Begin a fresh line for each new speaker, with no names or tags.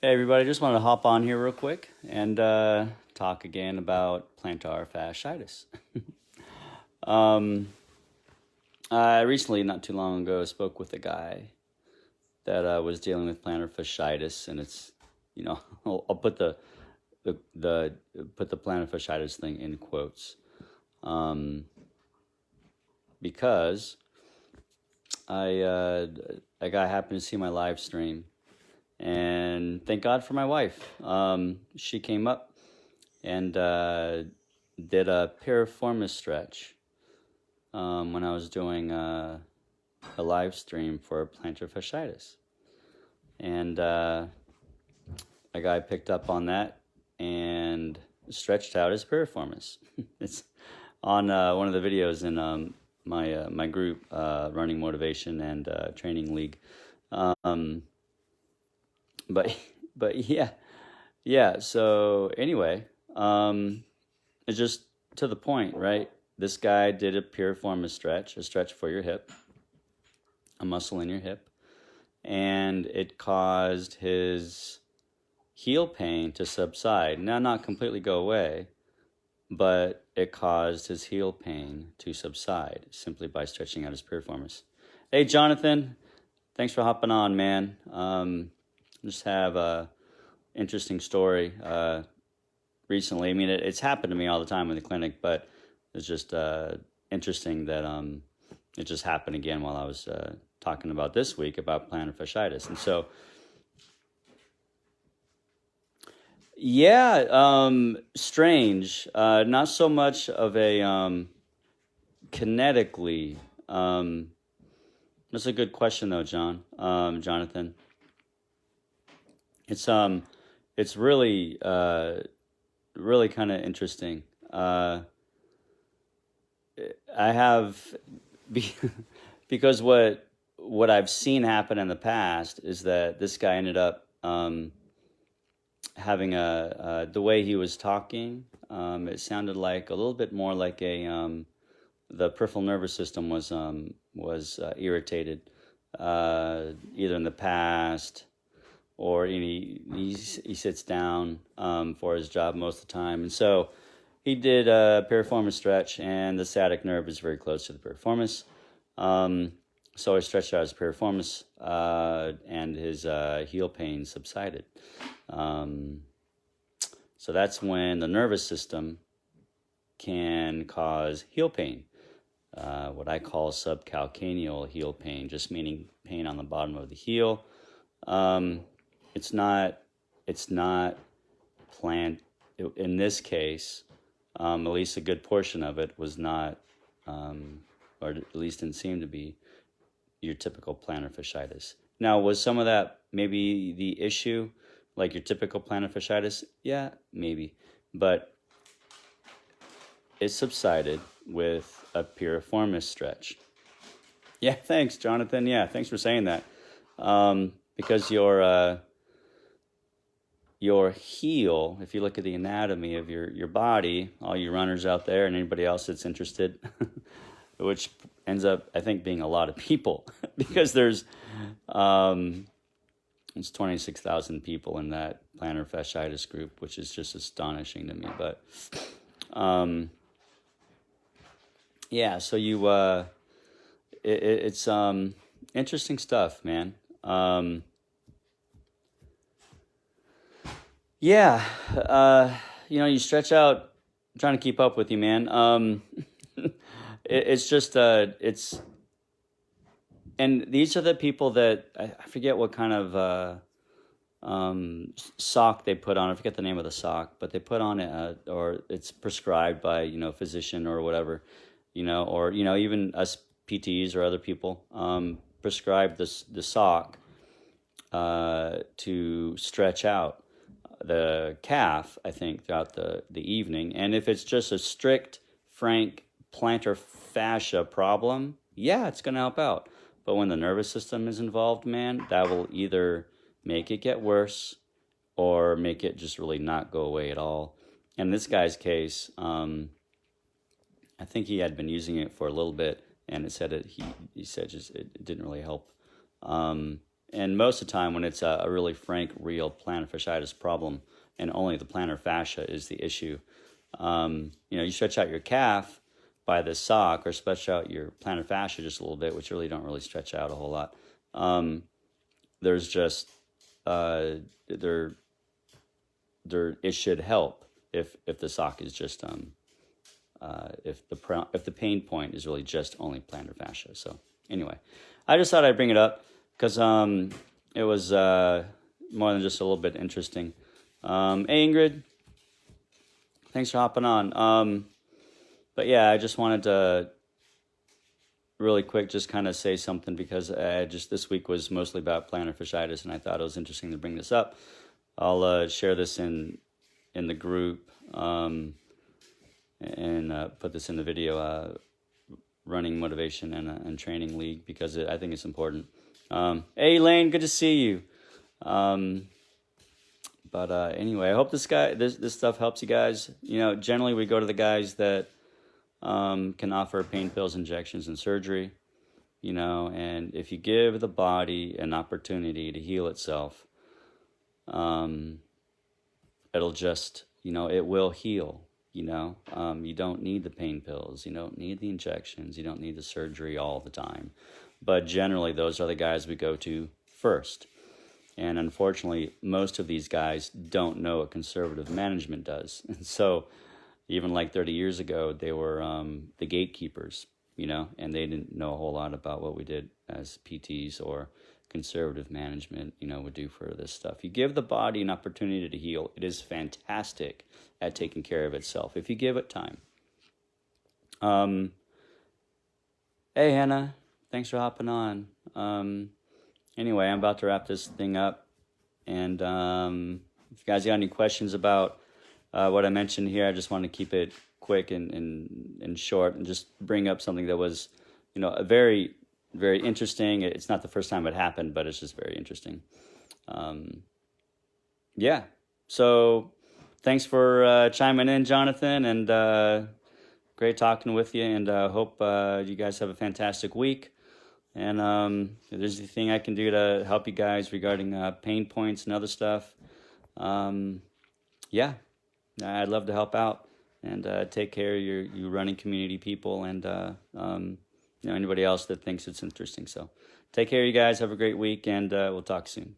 Hey everybody, just wanted to hop on here real quick and talk again about plantar fasciitis. um, I recently, not too long ago, spoke with a guy that was dealing with plantar fasciitis, and it's, I'll put the put the plantar fasciitis thing in quotes, um, because a guy happened to see my live stream. And thank God for my wife. She came up and did a piriformis stretch when I was doing a live stream for plantar fasciitis. And a guy picked up on that and stretched out his piriformis. It's on one of the videos in my group, Running Motivation and Training League. Um, but but yeah. So anyway, it's just to the point, right? This guy did a piriformis stretch, a stretch for your hip, a muscle in your hip, and it caused his heel pain to subside. Now, not completely go away, but it caused his heel pain to subside simply by stretching out his piriformis. Hey, Jonathan, thanks for hopping on, man. Just have a interesting story recently. I mean, it's happened to me all the time in the clinic, but it's just interesting that it just happened again while I was talking about this week about plantar fasciitis. And so, yeah, strange. Not so much of a kinetically. That's a good question though, Jonathan. It's really really kind of interesting. I have because what I've seen happen in the past is that this guy ended up having the way he was talking. It sounded like a little bit more like the peripheral nervous system was irritated, either in the past, or he sits down for his job most of the time. And so he did a piriformis stretch, and the sciatic nerve is very close to the piriformis. So he stretched out his piriformis, and his heel pain subsided. So that's when the nervous system can cause heel pain, what I call subcalcaneal heel pain, just meaning pain on the bottom of the heel. It's not plant. In this case, at least a good portion of it was not, or at least didn't seem to be, your typical plantar fasciitis. Now, was some of that maybe the issue, like your typical plantar fasciitis? Yeah, maybe. But it subsided with a piriformis stretch. Yeah, thanks, Jonathan. Yeah, thanks for saying that. Because your heel, if you look at the anatomy of your body, all you runners out there and anybody else that's interested, which ends up, I think, being a lot of people, because there's 26,000 people in that plantar fasciitis group, which is just astonishing to me. But yeah, so it's interesting stuff, man. Yeah, you stretch out. I'm trying to keep up with you, man. It's just and these are the people that I forget what kind of sock they put on. I forget the name of the sock, but they put on it, or it's prescribed by physician or whatever, or even us PTs or other people prescribe the sock to stretch out the calf, I think, throughout the evening. And if it's just a strict, frank plantar fascia problem, yeah, it's going to help out. But when the nervous system is involved, man, that will either make it get worse or make it just really not go away at all. In this guy's case, I think he had been using it for a little bit, and it said he said just it didn't really help. and most of the time when it's a really frank, real plantar fasciitis problem, and only the plantar fascia is the issue, you stretch out your calf by the sock, or stretch out your plantar fascia just a little bit, which really don't really stretch out a whole lot. There's just there it should help if the sock is just if the pain point is really just only plantar fascia. So anyway, I just thought I'd bring it up because it was more than just a little bit interesting. Hey Ingrid, thanks for hopping on. But yeah, I just wanted to really quick just kind of say something because just this week was mostly about plantar fasciitis, and I thought it was interesting to bring this up. I'll share this in the group and put this in the video, Running Motivation and Training League, because I think it's important. Hey Elaine, good to see you. But anyway, I hope this stuff helps you guys. Generally we go to the guys that can offer pain pills, injections, and surgery. And if you give the body an opportunity to heal itself, it'll just, it will heal. You don't need the pain pills, you don't need the injections, you don't need the surgery all the time. But generally, those are the guys we go to first. And unfortunately, most of these guys don't know what conservative management does. And so even like 30 years ago, they were the gatekeepers, and they didn't know a whole lot about what we did as PTs or conservative management, would do for this stuff. You give the body an opportunity to heal. It is fantastic at taking care of itself if you give it time. Hey, Hannah, thanks for hopping on. Anyway, I'm about to wrap this thing up. And if you guys got any questions about what I mentioned here, I just want to keep it quick and short and just bring up something that was, a very, very interesting. It's not the first time it happened, but it's just very interesting. Yeah. So thanks for chiming in, Jonathan, and great talking with you. And hope you guys have a fantastic week. And if there's anything I can do to help you guys regarding pain points and other stuff, yeah, I'd love to help out and take care of you running community people and anybody else that thinks it's interesting. So take care, you guys. Have a great week, and we'll talk soon.